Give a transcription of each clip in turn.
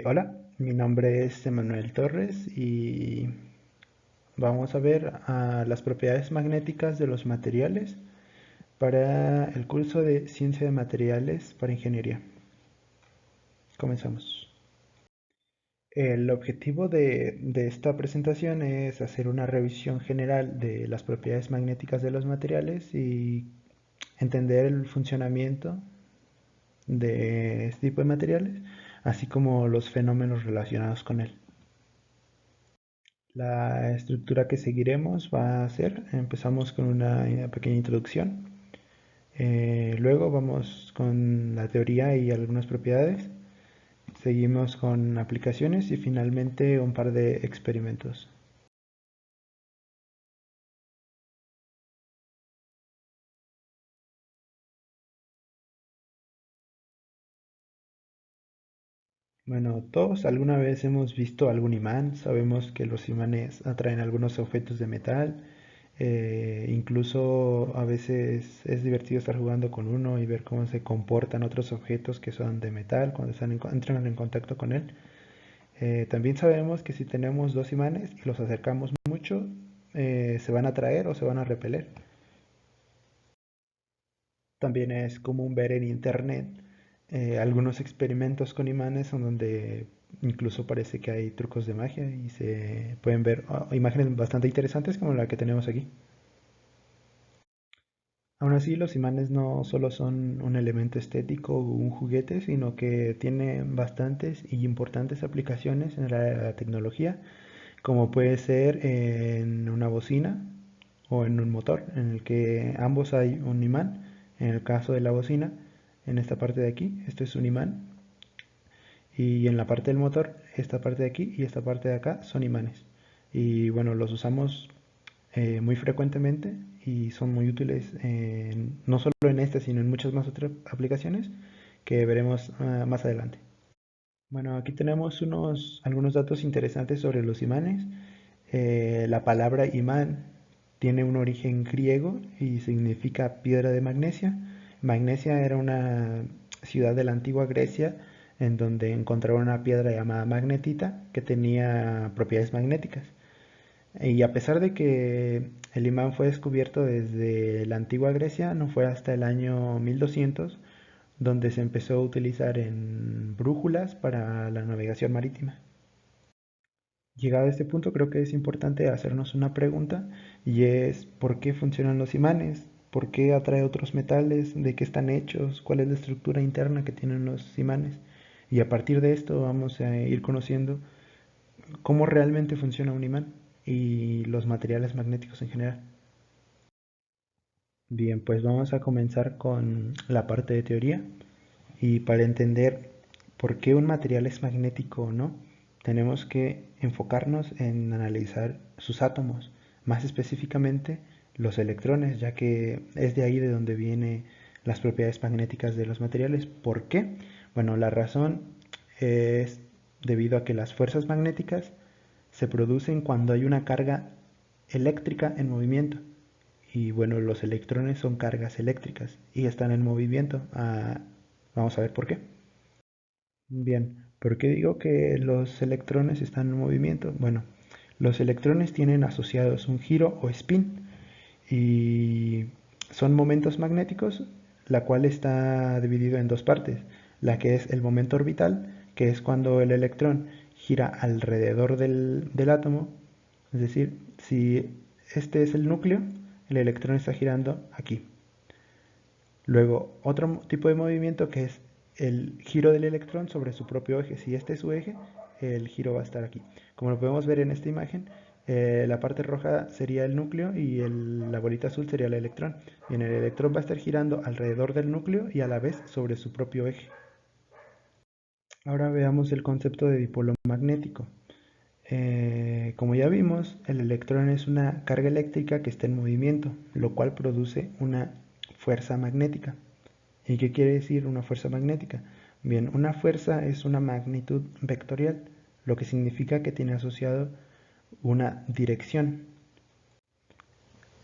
Hola, mi nombre es Emanuel Torres y vamos a ver las propiedades magnéticas de los materiales para el curso de Ciencia de Materiales para Ingeniería. Comenzamos. El objetivo de esta presentación es hacer una revisión general de las propiedades magnéticas de los materiales y entender el funcionamiento de este tipo de materiales, así como los fenómenos relacionados con él. La estructura que seguiremos va a ser, empezamos con una pequeña introducción, luego vamos con la teoría y algunas propiedades, seguimos con aplicaciones y finalmente un par de experimentos. Bueno, todos alguna vez hemos visto algún imán, sabemos que los imanes atraen algunos objetos de metal, incluso a veces es divertido estar jugando con uno y ver cómo se comportan otros objetos que son de metal cuando entran en contacto con él. También sabemos que si tenemos dos imanes y los acercamos mucho, se van a atraer o se van a repeler. También es común ver en internet algunos experimentos con imanes en donde incluso parece que hay trucos de magia y se pueden ver imágenes bastante interesantes como la que tenemos aquí. Aún así, los imanes no solo son un elemento estético o un juguete, sino que tienen bastantes y importantes aplicaciones en la tecnología, como puede ser en una bocina o en un motor, en el que ambos hay un imán. En el caso de la bocina, en esta parte de aquí, esto es un imán, y en la parte del motor, esta parte de aquí y esta parte de acá son imanes. Y bueno, los usamos muy frecuentemente y son muy útiles no solo en esta, sino en muchas más otras aplicaciones que veremos más adelante. Bueno, aquí tenemos algunos datos interesantes sobre los imanes. La palabra imán tiene un origen griego y significa piedra de magnesia. Magnesia era una ciudad de la antigua Grecia en donde encontraron una piedra llamada magnetita que tenía propiedades magnéticas. Y a pesar de que el imán fue descubierto desde la antigua Grecia, no fue hasta el año 1200 donde se empezó a utilizar en brújulas para la navegación marítima. Llegado a este punto, creo que es importante hacernos una pregunta y es ¿por qué funcionan los imanes? ¿Por qué atrae otros metales? ¿De qué están hechos? ¿Cuál es la estructura interna que tienen los imanes? Y a partir de esto vamos a ir conociendo cómo realmente funciona un imán y los materiales magnéticos en general. Bien, pues vamos a comenzar con la parte de teoría y para entender por qué un material es magnético o no, tenemos que enfocarnos en analizar sus átomos, más específicamente los electrones, ya que es de ahí de donde vienen las propiedades magnéticas de los materiales. ¿Por qué? Bueno, la razón es debido a que las fuerzas magnéticas se producen cuando hay una carga eléctrica en movimiento. Y bueno, los electrones son cargas eléctricas y están en movimiento. Vamos a ver por qué. Bien, ¿por qué digo que los electrones están en movimiento? Bueno, los electrones tienen asociados un giro o spin y son momentos magnéticos, la cual está dividido en dos partes. La que es el momento orbital, que es cuando el electrón gira alrededor del átomo, es decir, si este es el núcleo, el electrón está girando aquí. Luego, otro tipo de movimiento que es el giro del electrón sobre su propio eje. Si este es su eje, el giro va a estar aquí. Como lo podemos ver en esta imagen, la parte roja sería el núcleo y la bolita azul sería el electrón. Bien, el electrón va a estar girando alrededor del núcleo y a la vez sobre su propio eje. Ahora veamos el concepto de dipolo magnético. Como ya vimos, el electrón es una carga eléctrica que está en movimiento, lo cual produce una fuerza magnética. ¿Y qué quiere decir una fuerza magnética? Bien, una fuerza es una magnitud vectorial, lo que significa que tiene asociado una dirección.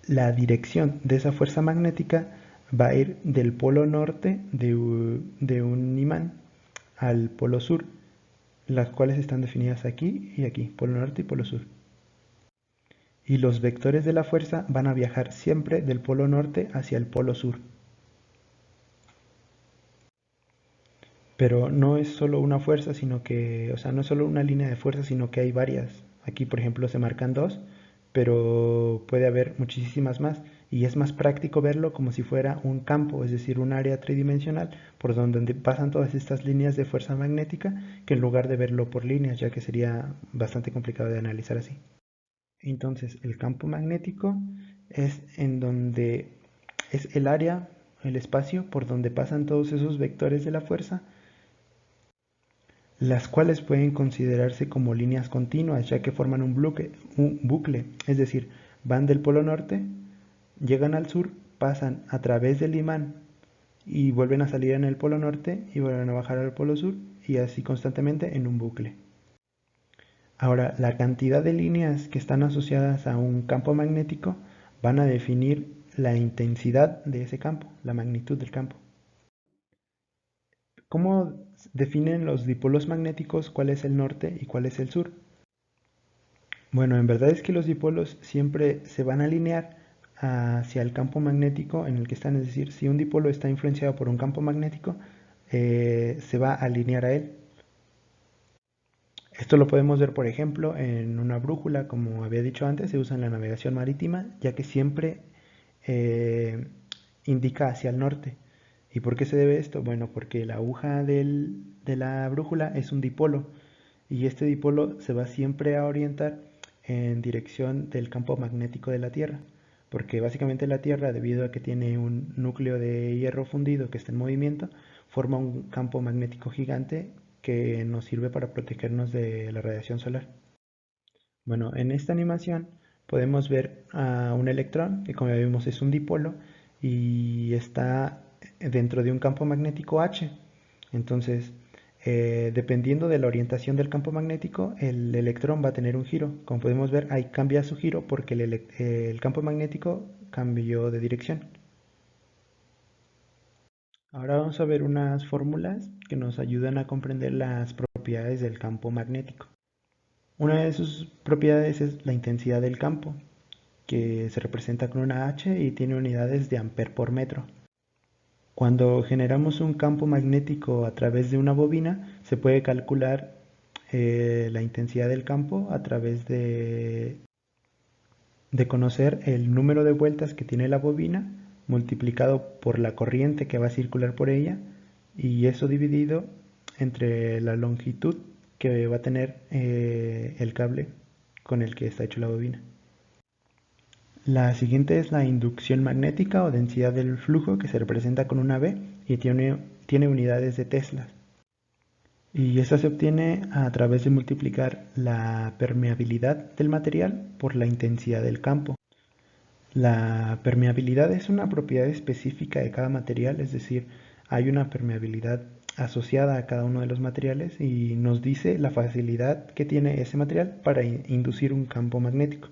La dirección de esa fuerza magnética va a ir del polo norte de un imán al polo sur. las cuales están definidas aquí y aquí, polo norte y polo sur. Y los vectores de la fuerza van a viajar siempre del polo norte hacia el polo sur. Pero no es solo una fuerza, sino que, o sea, no es solo una línea de fuerza, sino que hay varias. Aquí, por ejemplo, se marcan dos, pero puede haber muchísimas más. Y es más práctico verlo como si fuera un campo, es decir, un área tridimensional por donde pasan todas estas líneas de fuerza magnética, que en lugar de verlo por líneas, ya que sería bastante complicado de analizar así. Entonces, el campo magnético es en donde es el área, el espacio por donde pasan todos esos vectores de la fuerza, las cuales pueden considerarse como líneas continuas, ya que forman un bucle, es decir, van del polo norte, llegan al sur, pasan a través del imán y vuelven a salir en el polo norte y vuelven a bajar al polo sur y así constantemente en un bucle. Ahora, la cantidad de líneas que están asociadas a un campo magnético van a definir la intensidad de ese campo, la magnitud del campo. ¿Cómo definen los dipolos magnéticos cuál es el norte y cuál es el sur? Bueno, en verdad es que los dipolos siempre se van a alinear hacia el campo magnético en el que están, es decir, si un dipolo está influenciado por un campo magnético, se va a alinear a él. Esto lo podemos ver, por ejemplo, en una brújula, como había dicho antes, se usa en la navegación marítima, ya que siempre eh, indica hacia el norte. ¿Y por qué se debe esto? Bueno, porque la aguja de la brújula es un dipolo y este dipolo se va siempre a orientar en dirección del campo magnético de la Tierra, porque básicamente la Tierra, debido a que tiene un núcleo de hierro fundido que está en movimiento, forma un campo magnético gigante que nos sirve para protegernos de la radiación solar. Bueno, en esta animación podemos ver a un electrón, que como ya vimos es un dipolo, y está dentro de un campo magnético H. Entonces, dependiendo de la orientación del campo magnético, el electrón va a tener un giro. Como podemos ver, ahí cambia su giro porque el campo magnético cambió de dirección. Ahora vamos a ver unas fórmulas que nos ayudan a comprender las propiedades del campo magnético. Una de sus propiedades es la intensidad del campo, que se representa con una H y tiene unidades de amper por metro. Cuando generamos un campo magnético a través de una bobina, se puede calcular la intensidad del campo a través de conocer el número de vueltas que tiene la bobina multiplicado por la corriente que va a circular por ella y eso dividido entre la longitud que va a tener el cable con el que está hecho la bobina. La siguiente es la inducción magnética o densidad del flujo, que se representa con una B y tiene unidades de Tesla. Y esta se obtiene a través de multiplicar la permeabilidad del material por la intensidad del campo. La permeabilidad es una propiedad específica de cada material, es decir, hay una permeabilidad asociada a cada uno de los materiales y nos dice la facilidad que tiene ese material para inducir un campo magnético.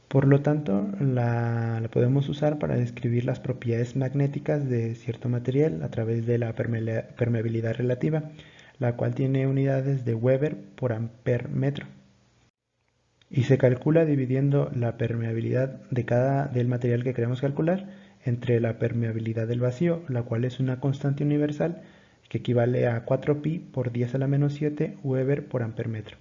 Por lo tanto, la podemos usar para describir las propiedades magnéticas de cierto material a través de la permeabilidad relativa, la cual tiene unidades de Weber por amper metro. Y se calcula dividiendo la permeabilidad del material que queremos calcular entre la permeabilidad del vacío, la cual es una constante universal que equivale a 4pi por 10 a la menos 7 Weber por amper metro.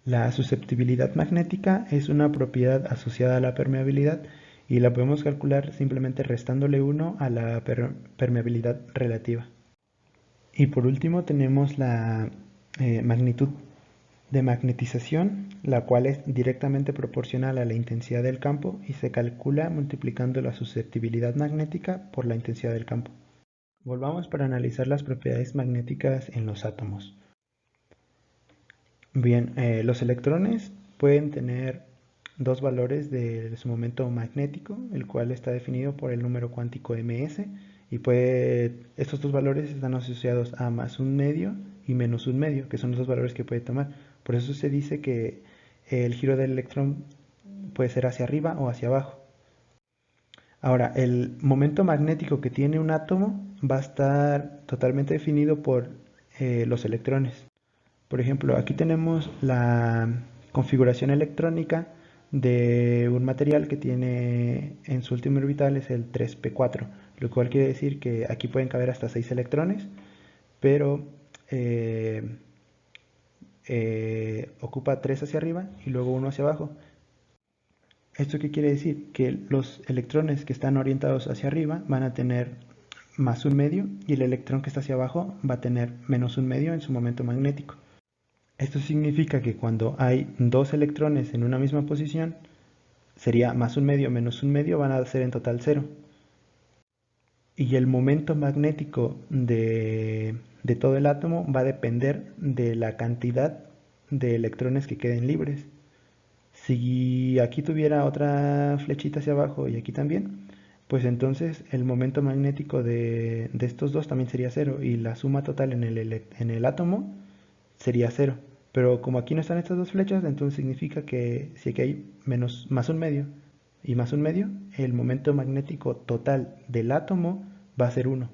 La susceptibilidad magnética es una propiedad asociada a la permeabilidad y la podemos calcular simplemente restándole 1 a la permeabilidad relativa. Y por último tenemos la magnitud de magnetización, la cual es directamente proporcional a la intensidad del campo y se calcula multiplicando la susceptibilidad magnética por la intensidad del campo. Volvamos para analizar las propiedades magnéticas en los átomos. Bien, los electrones pueden tener dos valores de su momento magnético, el cual está definido por el número cuántico ms, y estos dos valores están asociados a más un medio y menos un medio, que son los dos valores que puede tomar. Por eso se dice que el giro del electrón puede ser hacia arriba o hacia abajo. Ahora, el momento magnético que tiene un átomo va a estar totalmente definido por los electrones. Por ejemplo, aquí tenemos la configuración electrónica de un material que tiene en su último orbital es el 3p4, lo cual quiere decir que aquí pueden caber hasta 6 electrones, pero ocupa 3 hacia arriba y luego uno hacia abajo. ¿Esto qué quiere decir? Que los electrones que están orientados hacia arriba van a tener más un medio y el electrón que está hacia abajo va a tener menos un medio en su momento magnético. Esto significa que cuando hay dos electrones en una misma posición, sería más un medio menos un medio, van a ser en total cero. Y el momento magnético de todo el átomo va a depender de la cantidad de electrones que queden libres. Si aquí tuviera otra flechita hacia abajo y aquí también, pues entonces el momento magnético de estos dos también sería cero y la suma total en el átomo sería cero. Pero como aquí no están estas dos flechas, entonces significa que si aquí hay más un medio y más un medio, el momento magnético total del átomo va a ser uno.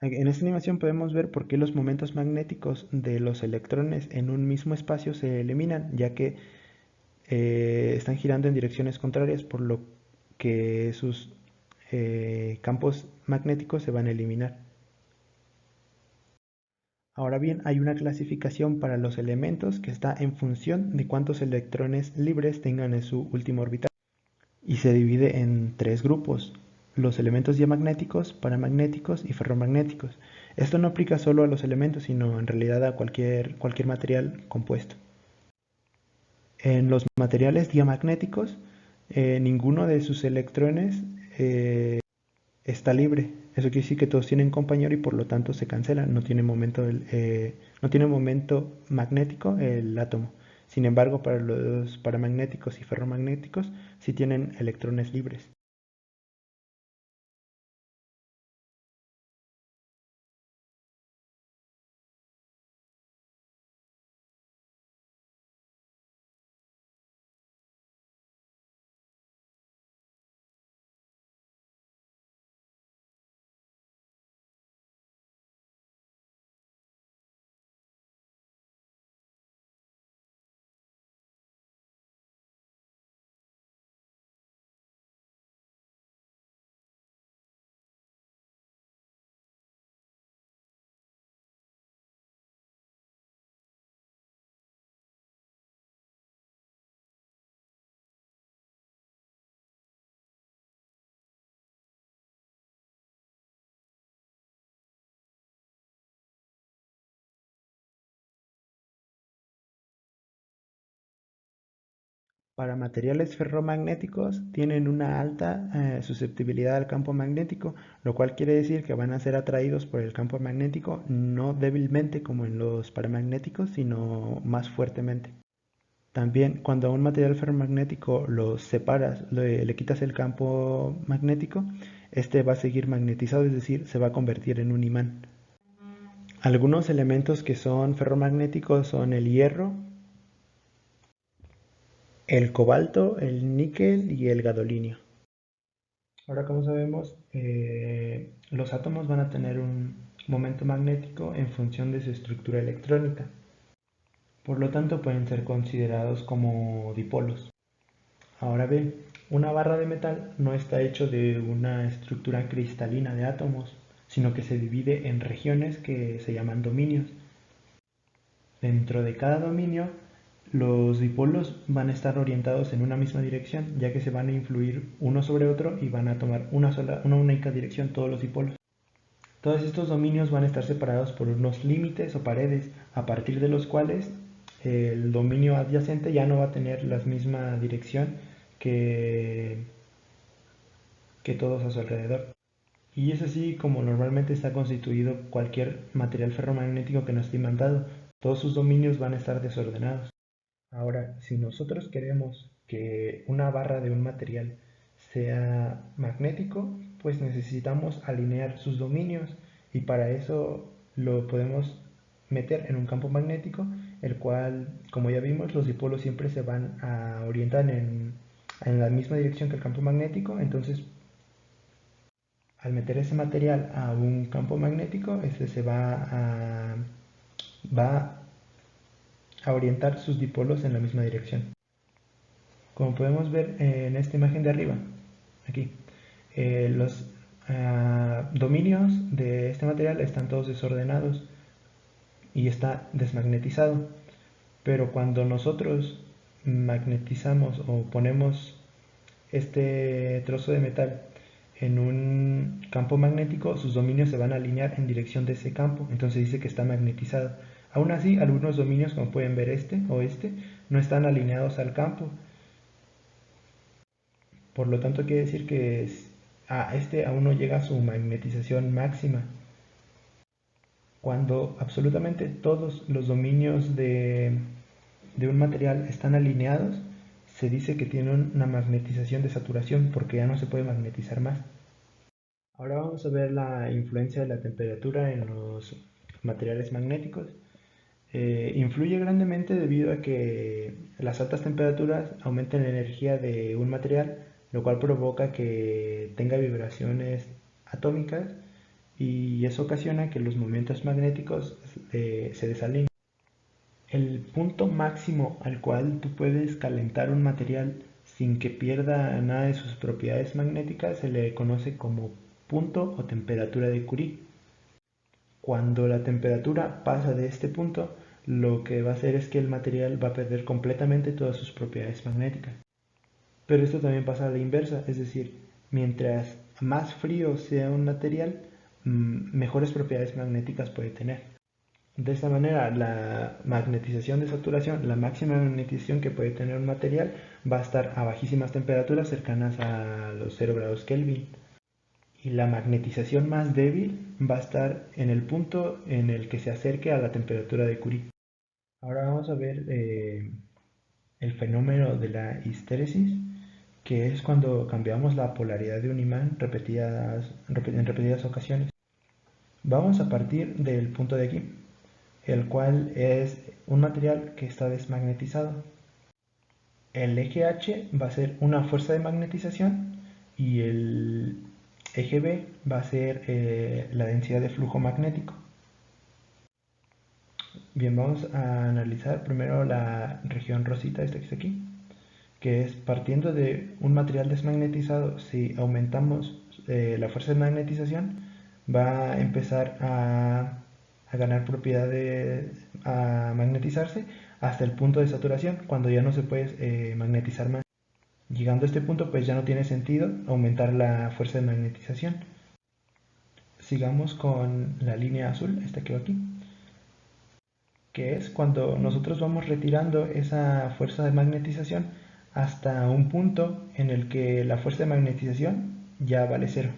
En esta animación podemos ver por qué los momentos magnéticos de los electrones en un mismo espacio se eliminan, ya que están girando en direcciones contrarias, por lo que sus campos magnéticos se van a eliminar. Ahora bien, hay una clasificación para los elementos que está en función de cuántos electrones libres tengan en su último orbital y se divide en tres grupos: los elementos diamagnéticos, paramagnéticos y ferromagnéticos. Esto no aplica solo a los elementos, sino en realidad a cualquier material compuesto. En los materiales diamagnéticos, ninguno de sus electrones está libre. Eso quiere decir que todos tienen compañero y por lo tanto se cancelan. No tiene momento magnético el átomo. Sin embargo, para los paramagnéticos y ferromagnéticos sí tienen electrones libres. Para materiales ferromagnéticos tienen una alta susceptibilidad al campo magnético, lo cual quiere decir que van a ser atraídos por el campo magnético no débilmente como en los paramagnéticos, sino más fuertemente. También cuando a un material ferromagnético lo separas, le quitas el campo magnético, este va a seguir magnetizado, es decir, se va a convertir en un imán. Algunos elementos que son ferromagnéticos son el hierro, el cobalto, el níquel y el gadolinio. Ahora, como sabemos, los átomos van a tener un momento magnético en función de su estructura electrónica. Por lo tanto, pueden ser considerados como dipolos. Ahora bien, una barra de metal no está hecho de una estructura cristalina de átomos, sino que se divide en regiones que se llaman dominios. Dentro de cada dominio, los dipolos van a estar orientados en una misma dirección, ya que se van a influir uno sobre otro y van a tomar una única dirección todos los dipolos. Todos estos dominios van a estar separados por unos límites o paredes, a partir de los cuales el dominio adyacente ya no va a tener la misma dirección que, que todos a su alrededor. Y es así como normalmente está constituido cualquier material ferromagnético que no esté imantado. Todos sus dominios van a estar desordenados. Ahora, si nosotros queremos que una barra de un material sea magnético, pues necesitamos alinear sus dominios y para eso lo podemos meter en un campo magnético, el cual, como ya vimos, los dipolos siempre se van a orientar en la misma dirección que el campo magnético, entonces Al meter ese material a un campo magnético, este se va a orientar sus dipolos en la misma dirección. Como podemos ver en esta imagen de arriba, aquí, los dominios de este material están todos desordenados y está desmagnetizado. Pero cuando nosotros magnetizamos o ponemos este trozo de metal en un campo magnético, sus dominios se van a alinear en dirección de ese campo, entonces dice que está magnetizado. Aún así, algunos dominios, como pueden ver este o este, no están alineados al campo. Por lo tanto, quiere decir que este aún no llega a su magnetización máxima. Cuando absolutamente todos los dominios de un material están alineados, se dice que tiene una magnetización de saturación porque ya no se puede magnetizar más. Ahora vamos a ver la influencia de la temperatura en los materiales magnéticos. Influye grandemente debido a que las altas temperaturas aumentan la energía de un material, lo cual provoca que tenga vibraciones atómicas y eso ocasiona que los momentos magnéticos se desalineen. El punto máximo al cual tú puedes calentar un material sin que pierda nada de sus propiedades magnéticas se le conoce como punto o temperatura de Curie. Cuando la temperatura pasa de este punto, lo que va a hacer es que el material va a perder completamente todas sus propiedades magnéticas. Pero esto también pasa a la inversa, es decir, mientras más frío sea un material, mejores propiedades magnéticas puede tener. De esta manera, la magnetización de saturación, la máxima magnetización que puede tener un material, va a estar a bajísimas temperaturas cercanas a los 0 grados Kelvin. Y la magnetización más débil va a estar en el punto en el que se acerque a la temperatura de Curie. Ahora vamos a ver el fenómeno de la histéresis, que es cuando cambiamos la polaridad de un imán en repetidas ocasiones. Vamos a partir del punto de aquí, el cual es un material que está desmagnetizado. El eje H va a ser una fuerza de magnetización y el eje B va a ser la densidad de flujo magnético. Bien, vamos a analizar primero la región rosita, esta que está aquí, que es partiendo de un material desmagnetizado, si aumentamos la fuerza de magnetización, va a empezar a ganar propiedades, a magnetizarse hasta el punto de saturación, cuando ya no se puede magnetizar más. Llegando a este punto, pues ya no tiene sentido aumentar la fuerza de magnetización. Sigamos con la línea azul, esta que va aquí, que es cuando nosotros vamos retirando esa fuerza de magnetización hasta un punto en el que la fuerza de magnetización ya vale cero.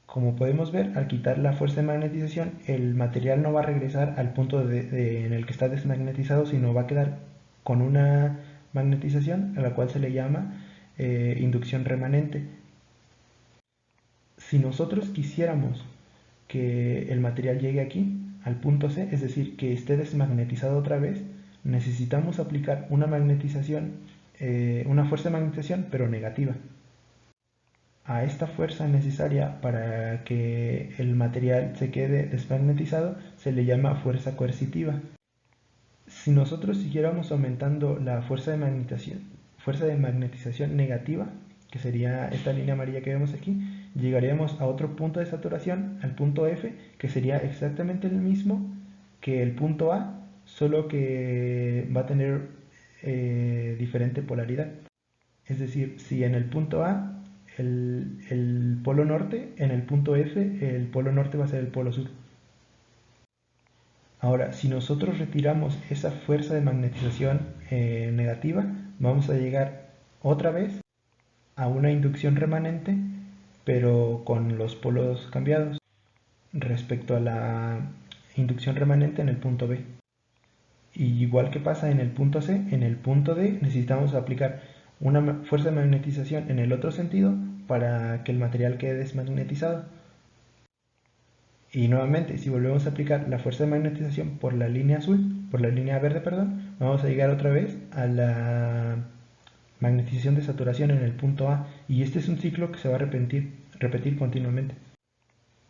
Como podemos ver, al quitar la fuerza de magnetización, el material no va a regresar al punto en el que está desmagnetizado, sino va a quedar con una magnetización a la cual se le llama inducción remanente. Si nosotros quisiéramos que el material llegue aquí, al punto C, es decir, que esté desmagnetizado otra vez, necesitamos aplicar una magnetización, una fuerza de magnetización, pero negativa. A esta fuerza necesaria para que el material se quede desmagnetizado se le llama fuerza coercitiva. Si nosotros siguiéramos aumentando la fuerza de magnetización negativa, que sería esta línea amarilla que vemos aquí, llegaríamos a otro punto de saturación, al punto F, que sería exactamente el mismo que el punto A, solo que va a tener diferente polaridad. Es decir, si en el punto A el polo norte, en el punto F el polo norte va a ser el polo sur. Ahora, si nosotros retiramos esa fuerza de magnetización negativa, vamos a llegar otra vez a una inducción remanente, pero con los polos cambiados respecto a la inducción remanente en el punto B. Y igual que pasa en el punto C, en el punto D necesitamos aplicar una fuerza de magnetización en el otro sentido para que el material quede desmagnetizado. Y nuevamente, si volvemos a aplicar la fuerza de magnetización por la línea azul, por la línea verde, perdón, vamos a llegar otra vez a la magnetización de saturación en el punto A. Y este es un ciclo que se va a repetir repetir continuamente.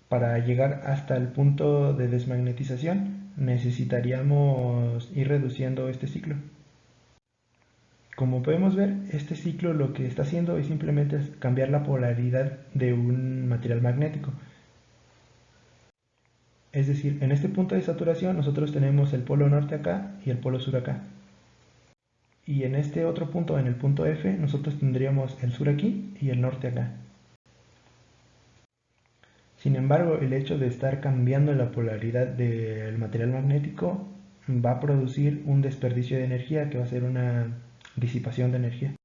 Para llegar hasta el punto de desmagnetización necesitaríamos ir reduciendo este ciclo. Como podemos ver, este ciclo lo que está haciendo es simplemente cambiar la polaridad de un material magnético. Es decir, en este punto de saturación nosotros tenemos el polo norte acá y el polo sur acá. Y en este otro punto, en el punto F, nosotros tendríamos el sur aquí y el norte acá. Sin embargo, el hecho de estar cambiando la polaridad del material magnético va a producir un desperdicio de energía que va a ser una disipación de energía.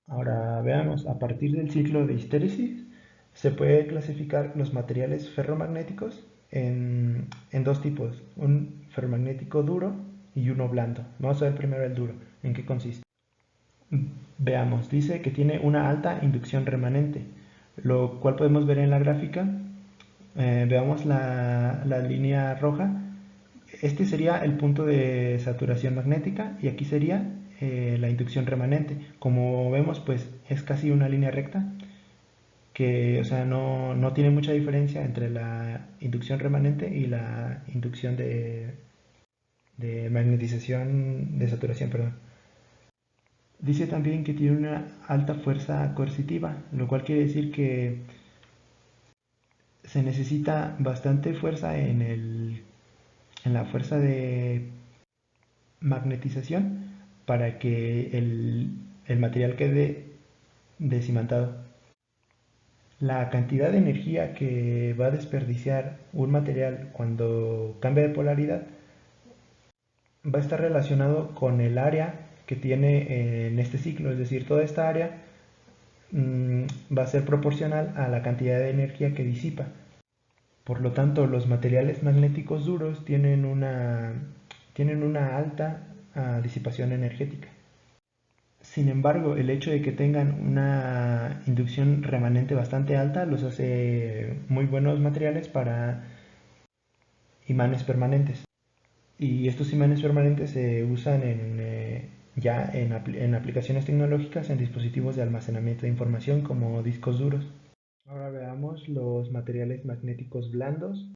Ahora veamos, a partir del ciclo de histéresis se puede clasificar los materiales ferromagnéticos en dos tipos, un ferromagnético duro y uno blando. Vamos a ver primero el duro, ¿en qué consiste? Veamos, dice que tiene una alta inducción remanente, lo cual podemos ver en la gráfica. Veamos la línea roja. Este sería el punto de saturación magnética y aquí sería la inducción remanente. Como vemos, pues es casi una línea recta que, o sea, no tiene mucha diferencia entre la inducción remanente y la inducción de magnetización, de saturación, perdón. Dice también que tiene una alta fuerza coercitiva, lo cual quiere decir que se necesita bastante fuerza en la fuerza de magnetización para que el material quede desimantado. La cantidad de energía que va a desperdiciar un material cuando cambia de polaridad va a estar relacionado con el área que tiene en este ciclo, es decir, toda esta área va a ser proporcional a la cantidad de energía que disipa. Por lo tanto, los materiales magnéticos duros tienen una alta disipación energética. Sin embargo, el hecho de que tengan una inducción remanente bastante alta los hace muy buenos materiales para imanes permanentes. Y estos imanes permanentes se usan ya en aplicaciones tecnológicas en dispositivos de almacenamiento de información como discos duros. Ahora veamos los materiales magnéticos blandos,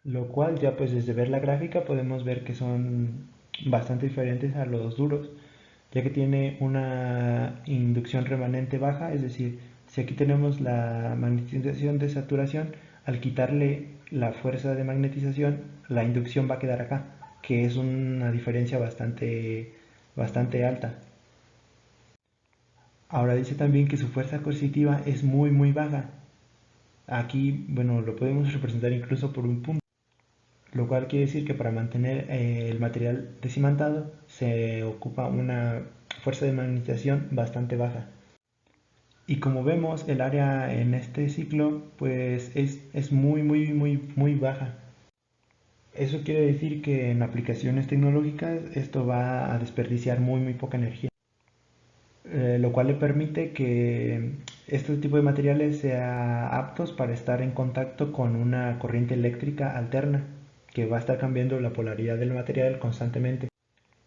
lo cual ya pues desde ver la gráfica podemos ver que son bastante diferentes a los duros, ya que tiene una inducción remanente baja, es decir, si aquí tenemos la magnetización de saturación, al quitarle la fuerza de magnetización, la inducción va a quedar acá, que es una diferencia bastante alta. Ahora dice también que su fuerza coercitiva es muy baja. Aquí, bueno, lo podemos representar incluso por un punto, lo cual quiere decir que para mantener el material desimantado se ocupa una fuerza de magnetización bastante baja. Y como vemos, el área en este ciclo pues es muy baja. Eso quiere decir que en aplicaciones tecnológicas esto va a desperdiciar muy poca energía, lo cual le permite que este tipo de materiales sean aptos para estar en contacto con una corriente eléctrica alterna que va a estar cambiando la polaridad del material constantemente.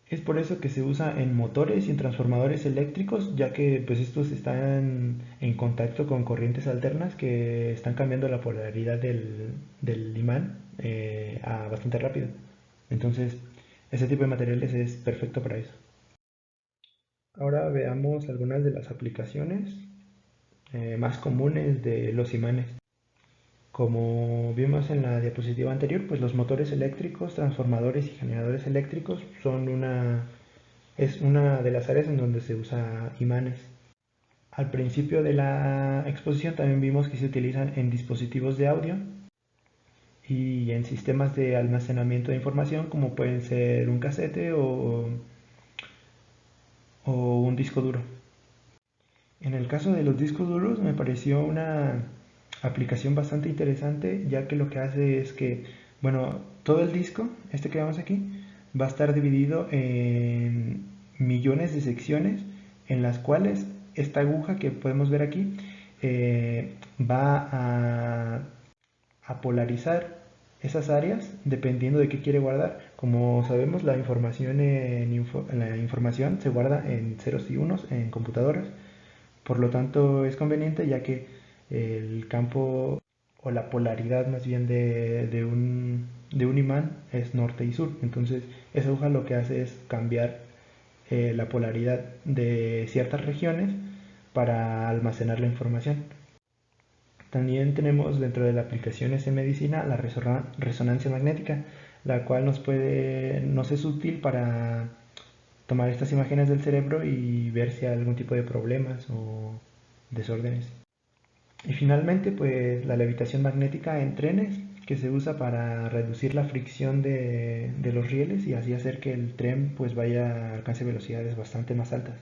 Es por eso que se usa en motores y en transformadores eléctricos, ya que pues estos están en contacto con corrientes alternas que están cambiando la polaridad del imán a bastante rápido. Entonces, ese tipo de materiales es perfecto para eso. Ahora veamos algunas de las aplicaciones más comunes de los imanes. Como vimos en la diapositiva anterior, pues los motores eléctricos, transformadores y generadores eléctricos es una de las áreas en donde se usa imanes. Al principio de la exposición también vimos que se utilizan en dispositivos de audio y en sistemas de almacenamiento de información como pueden ser un casete o un disco duro. En el caso de los discos duros me pareció una aplicación bastante interesante, ya que lo que hace es que, bueno, todo el disco, este que vemos aquí, va a estar dividido en millones de secciones en las cuales esta aguja que podemos ver aquí va a polarizar esas áreas dependiendo de qué quiere guardar. Como sabemos, la información la información se guarda en ceros y unos en computadoras, por lo tanto es conveniente ya que el campo o la polaridad más bien de un imán es norte y sur. Entonces esa aguja lo que hace es cambiar la polaridad de ciertas regiones para almacenar la información. También tenemos dentro de las aplicaciones en medicina la resonancia magnética, la cual nos es útil para tomar estas imágenes del cerebro y ver si hay algún tipo de problemas o desórdenes. Y finalmente, pues la levitación magnética en trenes, que se usa para reducir la fricción de los rieles y así hacer que el tren pues vaya alcance velocidades bastante más altas.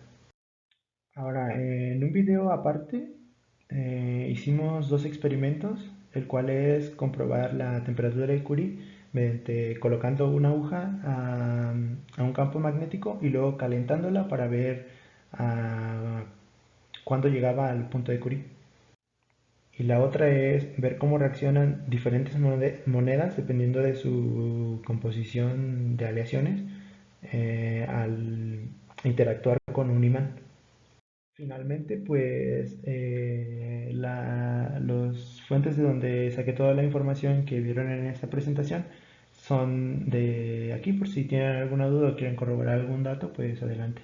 Ahora, en un video aparte, hicimos dos experimentos, el cual es comprobar la temperatura de Curie mediante colocando una aguja a un campo magnético y luego calentándola para ver ah, cuándo llegaba al punto de Curie. Y la otra es ver cómo reaccionan diferentes monedas dependiendo de su composición de aleaciones al interactuar con un imán. Finalmente, pues los fuentes de donde saqué toda la información que vieron en esta presentación son de aquí, por si tienen alguna duda o quieren corroborar algún dato, pues adelante.